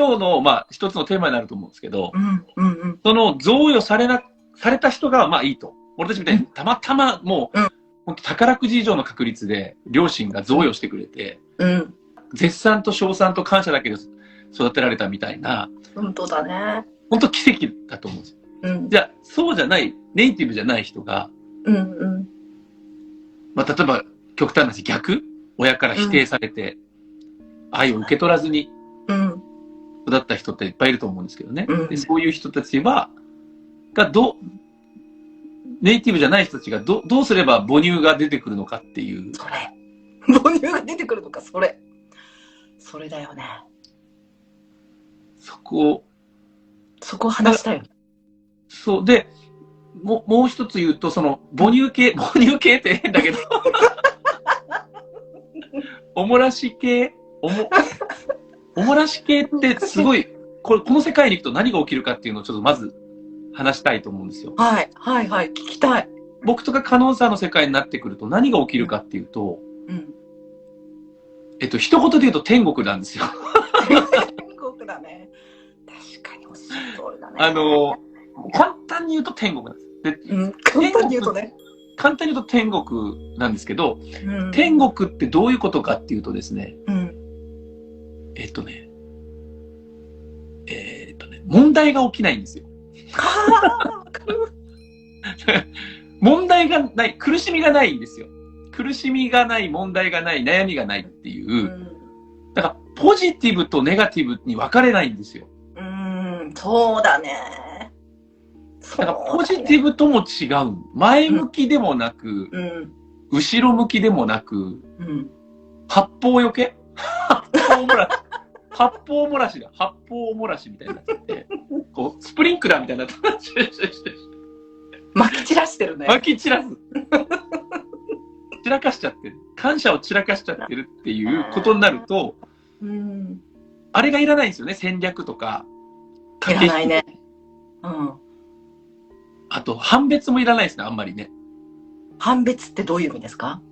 今日の、まあ、一つのテーマになると思うんですけど、うんその贈与された人が、まあいいと。俺たちみたいにたまたまもう、本当宝くじ以上の確率で両親が贈与してくれて、絶賛と称賛と感謝だけで育てられたみたいな、本当だね。本当奇跡だと思うんですよ。じゃあ、そうじゃない、ネイティブじゃない人が、まあ例えば極端な話、逆親から否定されて、愛を受け取らずに育った人っていっぱいいると思うんですけどね。でそういう人たちは、ネイティブじゃない人たちがどうすれば母乳が出てくるのかっていう。それ。母乳が出てくるのか、それ。それだよね。そこを話したいよ。そう。で、もう一つ言うと、その、母乳系って変だけど、おもらし系ってすごい、この世界に行くと何が起きるかっていうのをちょっとまず話したいと思うんですよ。はい、はい、はい、聞きたい。僕とかカノンさんの世界になってくると何が起きるかっていうと、一言で言うと天国なんですよ。天国だね。確かにおっしゃる通りだね。簡単に言うと天国なんです。で、簡単に言うとね。簡単に言うと天国なんですけど、天国ってどういうことかっていうとですね、問題が起きないんですよ。問題がない、苦しみがないんですよ。苦しみがない、問題がない、悩みがないっていう。だから、ポジティブとネガティブに分かれないんですよ。そうだね。だから、ポジティブとも違う。前向きでもなく、後ろ向きでもなく、八方よけ八方漏らしだ。八方漏らしみたいになっちゃって、こう、スプリンクラーみたいになって撒き散らしてるね。撒き散らす。散らかしちゃってる。感謝を散らかしちゃってるっていうことになると、あれがいらないんですよね。戦略とか。いらないね。あと、判別もいらないですね、あんまりね。判別ってどういう意味ですか？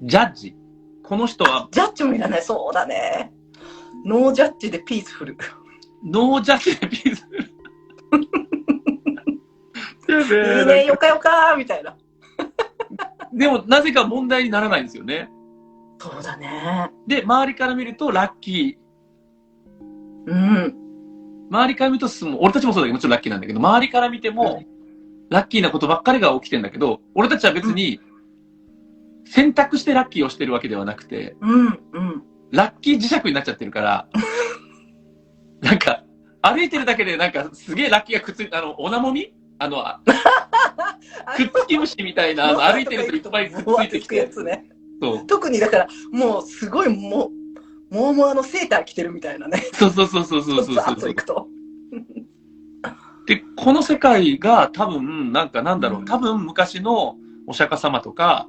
ジャッジ。この人は。ジャッジもいらない。そうだね。ノージャッジでピースフル。ノージャッジでピースフル。いいね、よかよかみたいな。でも、なぜか問題にならないんですよね。そうだね。で、周りから見るとラッキー。周りから見ると俺たちもそうだけど、もちろんラッキーなんだけど、周りから見ても、ラッキーなことばっかりが起きてんだけど、俺たちは別に、選択してラッキーをしてるわけではなくて、ラッキー磁石になっちゃってるから、なんか、歩いてるだけでなんかすげえラッキーがくっついて、オナモミくっつき虫みたいな、歩いてるといっぱいくっついてきて。やつね。そう。特にだから、もうすごいもわセーター着てるみたいなね。そう。とで、この世界が多分、多分昔のお釈迦様とか、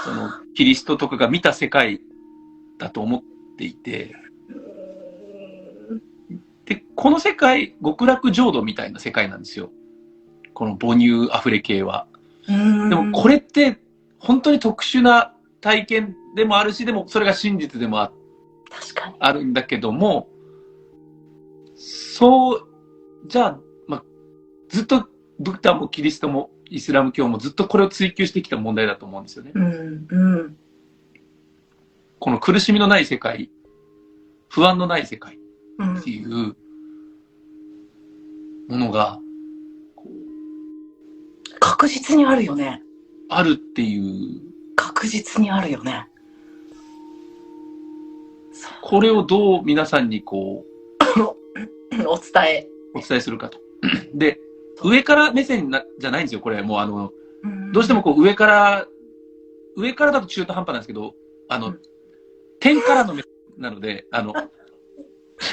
その、キリストとかが見た世界だと思っていて、で、この世界、極楽浄土みたいな世界なんですよ。この母乳あふれ系は。でもこれって本当に特殊な体験でもあるし、でもそれが真実でもあるんだけども、じゃあ、ずっとブッダもキリストもイスラム教もずっとこれを追求してきた問題だと思うんですよね。この苦しみのない世界、不安のない世界っていうものが、確実にあるよね。あるっていう。確実にあるよね。これをどう皆さんにこう、お伝えするかと。で、上から目線じゃないんですよ、これ。もうどうしてもこう上からだと中途半端なんですけど、天からの目線なので、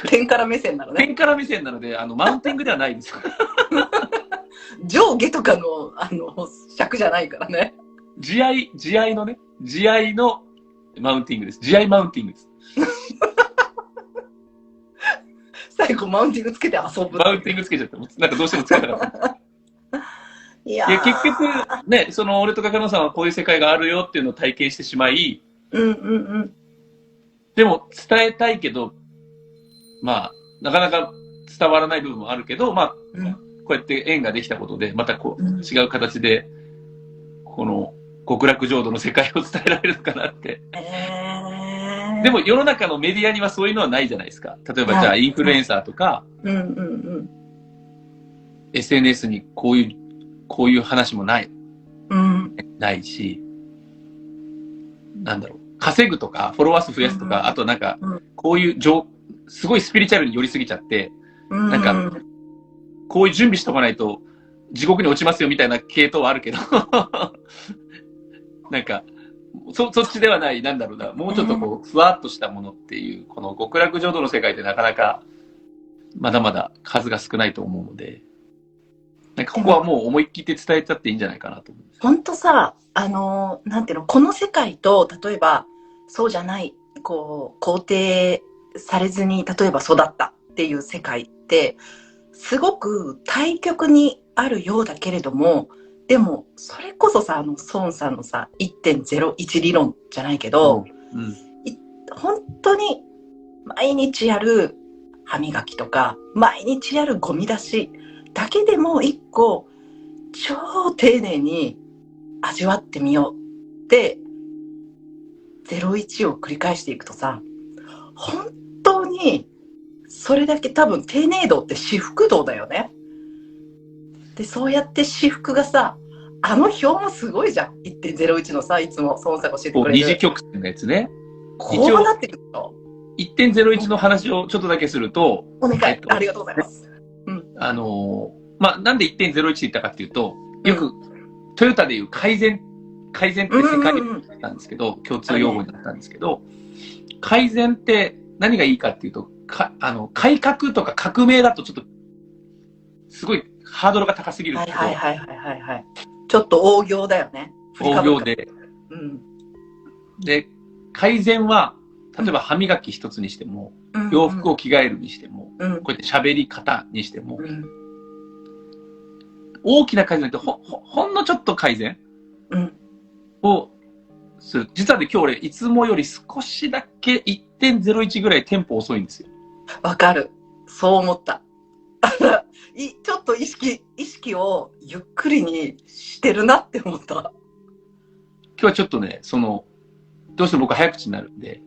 天から目線なのね。天から目線なので、マウンティングではないんですよ。上下とかの、尺じゃないからね。慈愛のマウンティングです。慈愛マウンティングです。最後マウンティングつけて遊ぶ。マウンティングつけちゃった。なんかどうしてもつけたかった。いや結局、ね、俺とかかのさんはこういう世界があるよっていうのを体験してしまい、でも伝えたいけど、なかなか伝わらない部分もあるけど、まあ、うん、こうやって縁ができたことで、またこう、うん、違う形で、この極楽浄土の世界を伝えられるかなって。でも世の中のメディアにはそういうのはないじゃないですか。例えばじゃあインフルエンサーとか、うんうんうん、SNS にこういう話もない。うん、ないし、なんだろう、稼ぐとか、フォロワー数増やすとか、うん、あとなんか、うん、こういうすごいスピリチュアルに寄りすぎちゃって、なんか、うん、こういう準備しとかないと地獄に落ちますよみたいな系統はあるけど、なんか、そっちではない、なんだろうな、もうちょっとこう、ふわっとしたものっていう、この極楽浄土の世界ってなかなか、まだまだ数が少ないと思うので、なんかここはもう思いっきって伝えちゃっていいんじゃないかなと思うんです。本当さ、なんていうの、この世界と、例えば、そうじゃない、こう、肯定されずに、例えば育ったっていう世界って、すごく対極にあるようだけれども、でも、それこそさ、孫さんのさ、1.01理論じゃないけど、うん、本当に毎日やる歯磨きとか、毎日やるゴミ出しだけでも一個、超丁寧に味わってみようって、01を繰り返していくとさ、本当に、それだけ多分丁寧度って至福度だよね。で、そうやって至福がさ、表もすごいじゃん。1.01のさ、いつも孫さんが教えてくれる。二次曲線のやつね。こうなってくると。1.01 の話をちょっとだけすると、お願い、ありがとうございます。うん、まあ、なんで 1.01 って言ったかっていうと、よく、トヨタでいう改善って世界なんですけど、共通用語になったんですけど、改善って何がいいかっていうと、改革とか革命だとちょっと、すごいハードルが高すぎるんですけど、ちょっと大行だよね。大行で。うん、で、改善は、例えば歯磨き一つにしても、洋服を着替えるにしても、こうやって喋り方にしても、大きな改善ってほんのちょっと改善をする。実はね、今日俺、いつもより少しだけ 1.01 ぐらいテンポ遅いんですよ。わかる。そう思った。ちょっと意識をゆっくりにしてるなって思った。今日はちょっとね、どうしても僕は早口になるんで、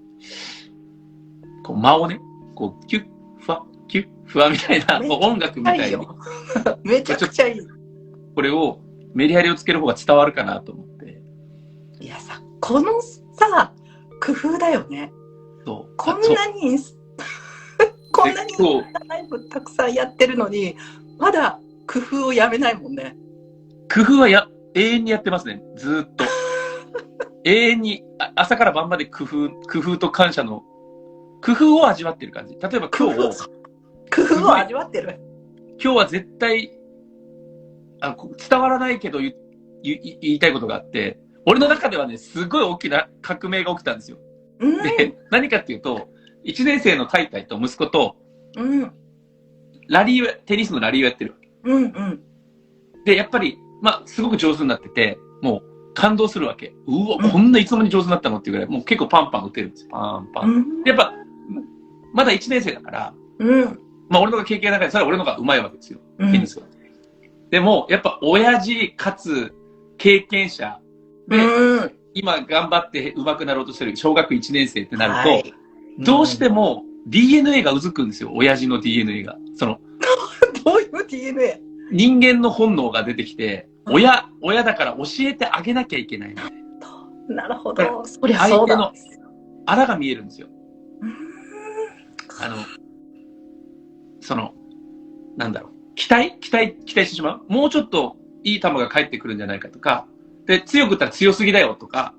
こう間をね、こう、キュッ、ふわ、キュッ、ふわみたいな、音楽みたいに。めちゃくちゃいい。これを、メリハリをつける方が伝わるかなと思って。いやさ、このさ、工夫だよね。そう。こんなにライブたくさんやってるのに、まだ工夫をやめないもんね。工夫は永遠にやってますね。ずーっと。永遠に、朝から晩まで工夫と感謝の、工夫を味わってる感じ。例えば今日を。工夫を味わってる。今日は絶対、伝わらないけど言いたいことがあって、俺の中ではね、すごい大きな革命が起きたんですよ。で、何かっていうと、1年生のタイタイと息子と、テニスのラリーをやってる。で、やっぱり、まあ、すごく上手になってて、もう感動するわけ。うわ、こんないつの間に上手になったのっていうぐらい、もう結構パンパン打てるんですよ。パンパン。でやっぱ、まだ1年生だから、まあ、俺のが経験の中で、それは俺のが上手いわけですよ。テニスは。でも、やっぱ、親父かつ経験者で、今頑張って上手くなろうとしてる小学1年生ってなると、どうしても DNA がうずくんですよ。親父の DNA が。どういう DNA？ 人間の本能が出てきて、親だから教えてあげなきゃいけないみたいな。なるほど。そりゃそうだ。相手のあらが見えるんですよ。なんだろう。期待してしまう。もうちょっといい球が返ってくるんじゃないかとか、で、強く打ったら強すぎだよとか、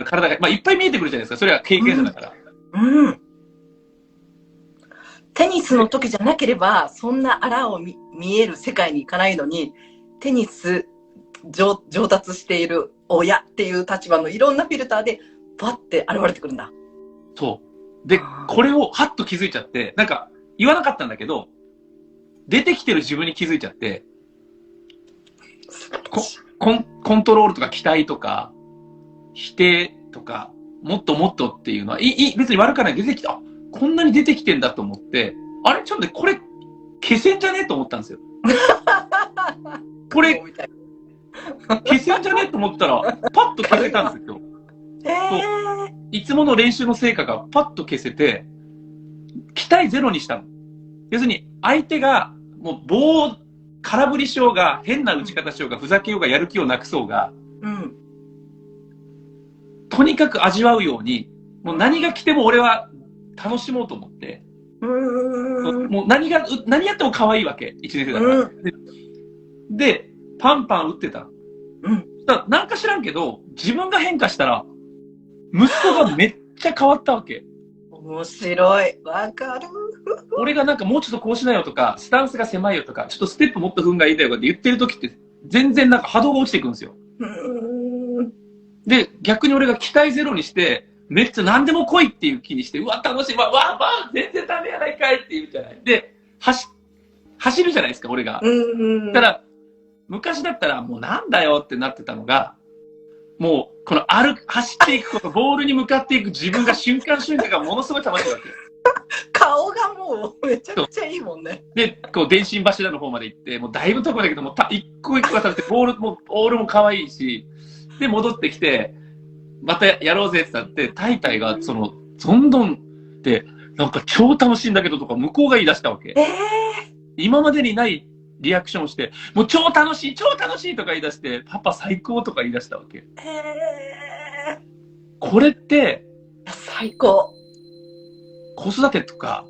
体が、まあ、いっぱい見えてくるじゃないですか。それは経験者だから。テニスの時じゃなければ、そんなあらを見える世界に行かないのに、テニス上達している親っていう立場のいろんなフィルターで、バッて現れてくるんだ。そう。で、これをハッと気づいちゃって、なんか言わなかったんだけど、出てきてる自分に気づいちゃって、コントロールとか期待とか、否定とか、もっともっとっていうのは、別に悪くない。出てきた。こんなに出てきてんだと思って、あれちょっとね、これ、消せんじゃねえと思ったんですよ。これ、消せんじゃねえと思ったら、パッと消せたんですよ。いつもの練習の成果がパッと消せて、期待ゼロにしたの。要するに、相手が、もう棒を空振りしようが、変な打ち方しようが、ふざけようが、やる気をなくそうが、うん、とにかく味わうように、もう何が来ても俺は楽しもうと思って、もう何やっても可愛いわけ、1年生だから。で、パンパン打ってた。なんか知らんけど、自分が変化したら、息子がめっちゃ変わったわけ。面白い。わかる。俺がなんかもうちょっとこうしなよとか、スタンスが狭いよとか、ちょっとステップもっと踏んがいいんだよって言ってる時って、全然なんか波動が落ちていくんですよ。で、逆に俺が期待ゼロにして、めっちゃ何でも来いっていう気にして、うわ、楽しい、全然ダメやないかいって言うじゃない。で、走るじゃないですか、俺が。だから、昔だったらもうなんだよってなってたのが、もう、この走っていくこと、ボールに向かっていく自分が瞬間瞬間がものすごい楽しいわけ。顔がもうめちゃくちゃいいもんね。で、こう、電信柱の方まで行って、もうだいぶ遠くだけども、一個一個渡って、ボールも可愛いし、で、戻ってきて、またやろうぜってなって、タイタイが、どんどんって、なんか超楽しいんだけどとか、向こうが言い出したわけ。今までにないリアクションして、もう超楽しいとか言い出して、パパ最高とか言い出したわけ。これって、最高。子育てとか、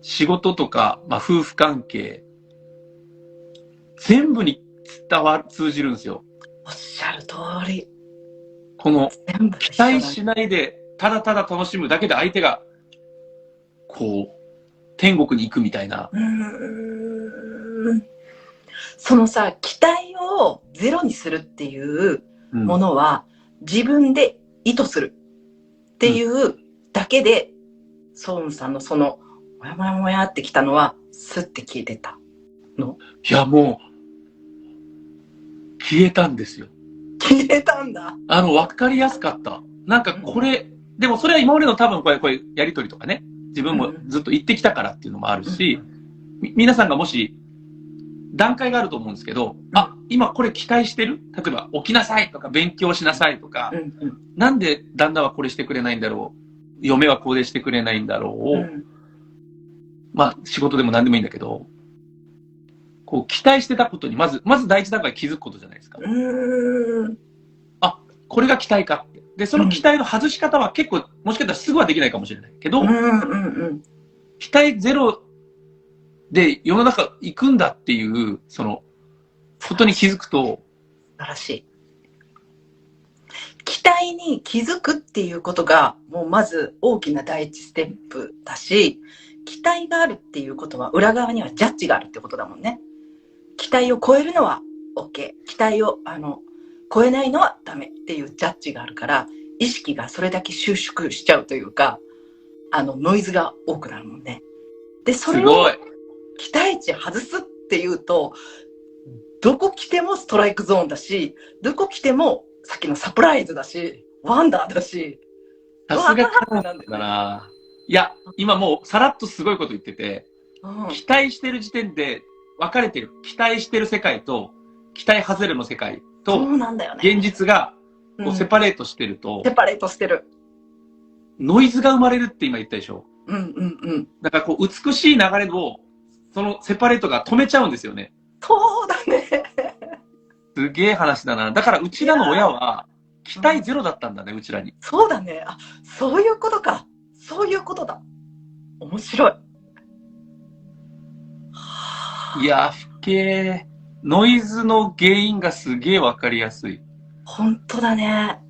仕事とか、まあ夫婦関係、全部に通じるんですよ。おっしゃる通り。この、期待しないで、ただただ楽しむだけで相手が、こう、天国に行くみたいな。そのさ、期待をゼロにするっていうものは、自分で意図するっていうだけで、ソウンさんのその、もやもやもやってきたのは、スッて消えてたの？いや、もう、消えたんですよ。消えたんだ。わかりやすかった。なんかこれ、でもそれは今までの多分これやりとりとかね、自分もずっと言ってきたからっていうのもあるし、皆さんがもし、段階があると思うんですけど、今これ期待してる？例えば、起きなさいとか、勉強しなさいとか、なんで旦那はこれしてくれないんだろう？嫁はこうでしてくれないんだろう？まあ、仕事でも何でもいいんだけど、こう、期待してたことに、まず第一段階気づくことじゃないですか。これが期待かって。で、その期待の外し方は結構、もしかしたらすぐはできないかもしれないけど、期待ゼロで世の中行くんだっていう、ことに気づくと。素晴らしい。期待に気づくっていうことが、もうまず大きな第一ステップだし、期待があるっていうことは、裏側にはジャッジがあるってことだもんね。期待を超えるのは OK。期待を、超えないのはダメっていうジャッジがあるから、意識がそれだけ収縮しちゃうというか、ノイズが多くなるもんね。で、それを期待値外すっていうと、どこ来てもストライクゾーンだし、どこ来てもさっきのサプライズだし、ワンダーだし。さすがカナダだな。いや、今もうさらっとすごいこと言ってて、期待してる時点で分かれてる。期待してる世界と、期待外れの世界と、現実がこうセパレートしてると、セパレートしてる。ノイズが生まれるって今言ったでしょ。だからこう美しい流れを、そのセパレートが止めちゃうんですよね。そうだね。すげえ話だな。だからうちらの親は、期待ゼロだったんだね、うちらに。そうだね。そういうことか。そういうことだ。面白い。いや、ふけー。ノイズの原因がすげえわかりやすい。本当だね。